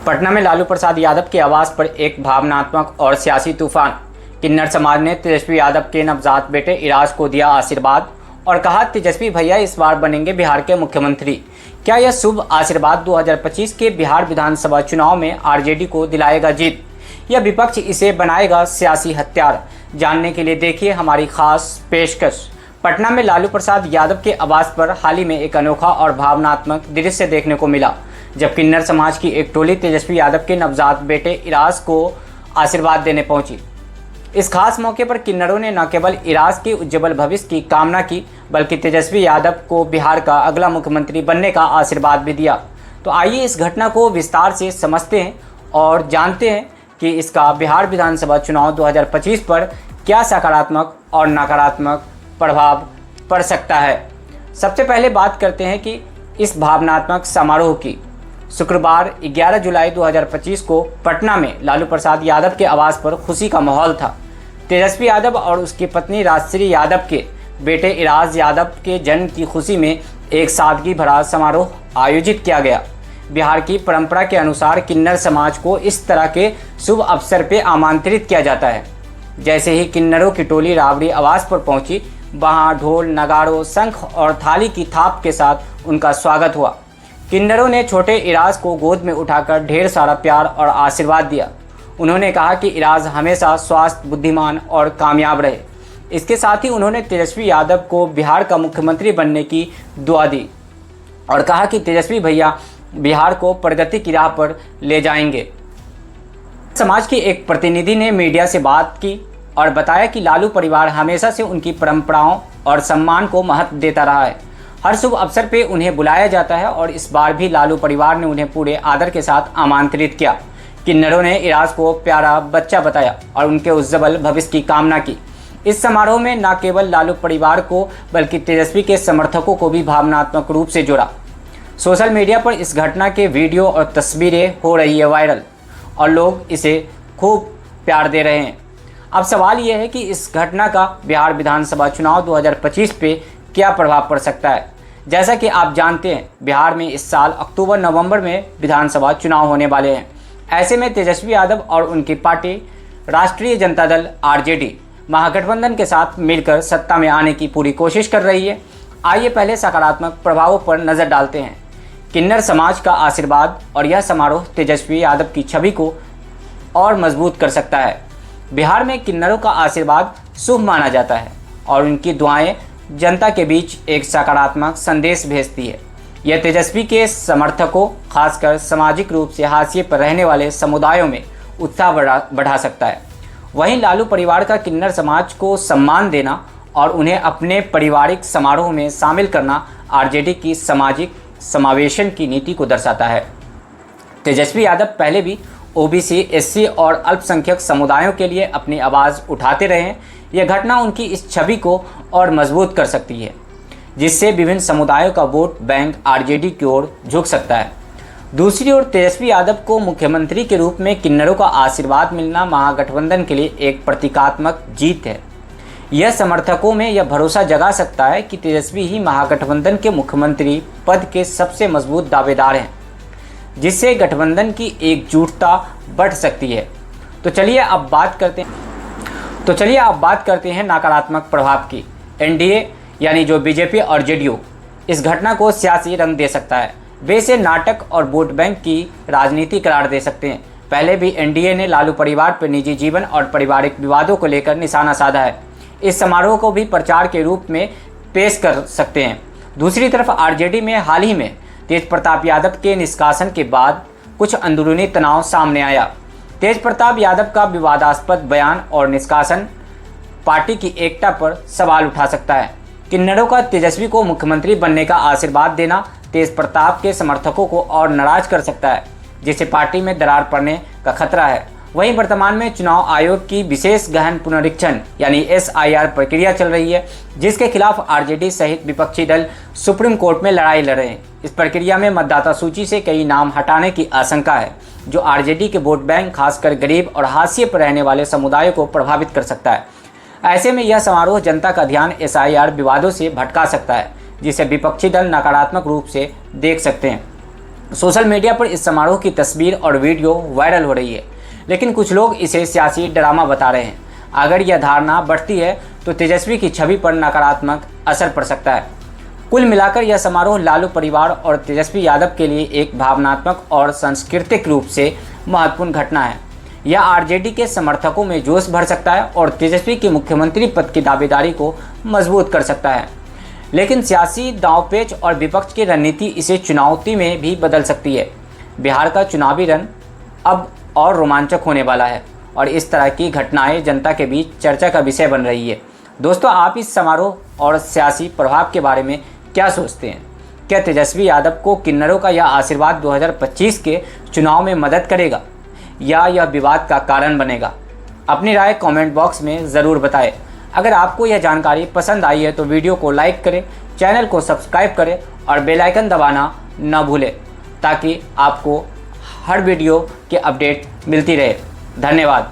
पटना में लालू प्रसाद यादव के आवास पर एक भावनात्मक और सियासी तूफान। किन्नर समाज ने तेजस्वी यादव के नवजात बेटे इराज को दिया आशीर्वाद और कहा, तेजस्वी भैया इस बार बनेंगे बिहार के मुख्यमंत्री। क्या यह शुभ आशीर्वाद 2025 के बिहार विधानसभा चुनाव में आरजेडी को दिलाएगा जीत या विपक्ष इसे बनाएगा सियासी हथियार? जानने के लिए देखिए हमारी खास पेशकश। पटना में लालू प्रसाद यादव के आवास पर हाल ही में एक अनोखा और भावनात्मक दृश्य देखने को मिला, जब किन्नर समाज की एक टोली तेजस्वी यादव के नवजात बेटे इराज को आशीर्वाद देने पहुंची। इस खास मौके पर किन्नरों ने न केवल इराज के उज्जवल भविष्य की कामना की, बल्कि तेजस्वी यादव को बिहार का अगला मुख्यमंत्री बनने का आशीर्वाद भी दिया। तो आइए इस घटना को विस्तार से समझते हैं और जानते हैं कि इसका बिहार विधानसभा चुनाव 2025 पर क्या सकारात्मक और नकारात्मक प्रभाव पड़ सकता है। सबसे पहले बात करते हैं कि इस भावनात्मक समारोह की। शुक्रवार 11 जुलाई 2025 को पटना में लालू प्रसाद यादव के आवास पर खुशी का माहौल था। तेजस्वी यादव और उसकी पत्नी राजश्री यादव के बेटे इराज यादव के जन्म की खुशी में एक सादगी भरा समारोह आयोजित किया गया। बिहार की परंपरा के अनुसार किन्नर समाज को इस तरह के शुभ अवसर पर आमंत्रित किया जाता है। जैसे ही किन्नरों की टोली राबड़ी आवास पर पहुंची, वहां ढोल, नगाड़ों, शंख और थाली की थाप के साथ उनका स्वागत हुआ। किन्नरों ने छोटे इराज को गोद में उठाकर ढेर सारा प्यार और आशीर्वाद दिया। उन्होंने कहा कि इराज हमेशा स्वस्थ, बुद्धिमान और कामयाब रहे। इसके साथ ही उन्होंने तेजस्वी यादव को बिहार का मुख्यमंत्री बनने की दुआ दी और कहा कि तेजस्वी भैया बिहार को प्रगति की राह पर ले जाएंगे। समाज की एक प्रतिनिधि ने मीडिया से बात की और बताया कि लालू परिवार हमेशा से उनकी परंपराओं और सम्मान को महत्व देता रहा है। हर शुभ अवसर पे उन्हें बुलाया जाता है और इस बार भी लालू परिवार ने उन्हें पूरे आदर के साथ आमंत्रित किया। किन्नरों ने इराज को प्यारा बच्चा बताया और उनके उज्जवल भविष्य की कामना की। इस समारोह में न केवल लालू परिवार को बल्कि तेजस्वी के समर्थकों को भी भावनात्मक रूप से जोड़ा। सोशल मीडिया पर इस घटना के वीडियो और तस्वीरें हो रही है वायरल और लोग इसे खूब प्यार दे रहे हैं। अब सवाल यह है कि इस घटना का बिहार विधानसभा चुनाव 2025 पे क्या प्रभाव पड़ सकता है। जैसा कि आप जानते हैं, बिहार में इस साल अक्टूबर-नवंबर में विधानसभा चुनाव होने वाले हैं। ऐसे में तेजस्वी यादव और उनकी पार्टी राष्ट्रीय जनता दल आरजेडी महागठबंधन के साथ मिलकर सत्ता में आने की पूरी कोशिश कर रही है। आइए पहले सकारात्मक प्रभावों पर नज़र डालते हैं। किन्नर समाज का आशीर्वाद और यह समारोह तेजस्वी यादव की छवि को और मजबूत कर सकता है। बिहार में किन्नरों का आशीर्वाद शुभ माना जाता है और उनकी दुआएं जनता के बीच एक सकारात्मक संदेश भेजती है। यह तेजस्वी के समर्थकों, खासकर सामाजिक रूप से हाशिए पर रहने वाले समुदायों में उत्साह बढ़ा सकता है। वहीं लालू परिवार का किन्नर समाज को सम्मान देना और उन्हें अपने पारिवारिक समारोह में शामिल करना आरजेडी की सामाजिक समावेशन की नीति को दर्शाता है। तेजस्वी यादव पहले भी ओबीसी, एससी और अल्पसंख्यक समुदायों के लिए अपनी आवाज़ उठाते रहे हैं। यह घटना उनकी इस छवि को और मजबूत कर सकती है, जिससे विभिन्न समुदायों का वोट बैंक आरजेडी की ओर झुक सकता है। दूसरी ओर तेजस्वी यादव को मुख्यमंत्री के रूप में किन्नरों का आशीर्वाद मिलना महागठबंधन के लिए एक प्रतीकात्मक जीत है। यह समर्थकों में यह भरोसा जगा सकता है कि तेजस्वी ही महागठबंधन के मुख्यमंत्री पद के सबसे मजबूत दावेदार हैं, जिससे गठबंधन की एकजुटता बढ़ सकती है। तो चलिए अब बात करते हैं नकारात्मक प्रभाव की। एनडीए यानी जो बीजेपी और जेडीयू इस घटना को सियासी रंग दे सकता है। वे इसे नाटक और वोट बैंक की राजनीति करार दे सकते हैं। पहले भी एनडीए ने लालू परिवार पर निजी जीवन और पारिवारिक विवादों को लेकर निशाना साधा है। इस समारोह को भी प्रचार के रूप में पेश कर सकते हैं। दूसरी तरफ आरजेडी में हाल ही में तेज प्रताप यादव के निष्कासन के बाद कुछ अंदरूनी तनाव सामने आया। तेज प्रताप यादव का विवादास्पद बयान और निष्कासन पार्टी की एकता पर सवाल उठा सकता है। किन्नरों का तेजस्वी को मुख्यमंत्री बनने का आशीर्वाद देना तेज प्रताप के समर्थकों को और नाराज कर सकता है, जिससे पार्टी में दरार पड़ने का खतरा है। वहीं वर्तमान में चुनाव आयोग की विशेष गहन पुनरीक्षण यानी एसआईआर प्रक्रिया चल रही है, जिसके खिलाफ आरजेडी सहित विपक्षी दल सुप्रीम कोर्ट में लड़ाई लड़ रहे हैं। इस प्रक्रिया में मतदाता सूची से कई नाम हटाने की आशंका है, जो आरजेडी के वोट बैंक, खासकर गरीब और हाशिए पर रहने वाले समुदायों को प्रभावित कर सकता है। ऐसे में यह समारोह जनता का ध्यान एसआईआर विवादों से भटका सकता है, जिसे विपक्षी दल नकारात्मक रूप से देख सकते हैं। सोशल मीडिया पर इस समारोह की तस्वीर और वीडियो वायरल हो रही है, लेकिन कुछ लोग इसे सियासी ड्रामा बता रहे हैं। अगर यह धारणा बढ़ती है तो तेजस्वी की छवि पर नकारात्मक असर पड़ सकता है। कुल मिलाकर यह समारोह लालू परिवार और तेजस्वी यादव के लिए एक भावनात्मक और सांस्कृतिक रूप से महत्वपूर्ण घटना है। यह आरजेडी के समर्थकों में जोश भर सकता है और तेजस्वी की मुख्यमंत्री पद की दावेदारी को मजबूत कर सकता है। लेकिन सियासी दांवपेच और विपक्ष की रणनीति इसे चुनौती में भी बदल सकती है। बिहार का चुनावी रण अब और रोमांचक होने वाला है और इस तरह की घटनाएं जनता के बीच चर्चा का विषय बन रही है। दोस्तों, आप इस समारोह और सियासी प्रभाव के बारे में क्या सोचते हैं? क्या तेजस्वी यादव को किन्नरों का यह आशीर्वाद 2025 के चुनाव में मदद करेगा या यह विवाद का कारण बनेगा? अपनी राय कमेंट बॉक्स में ज़रूर बताएं। अगर आपको यह जानकारी पसंद आई है तो वीडियो को लाइक करें, चैनल को सब्सक्राइब करें और बेल आइकन दबाना न भूलें ताकि आपको हर वीडियो के अपडेट मिलती रहे। धन्यवाद।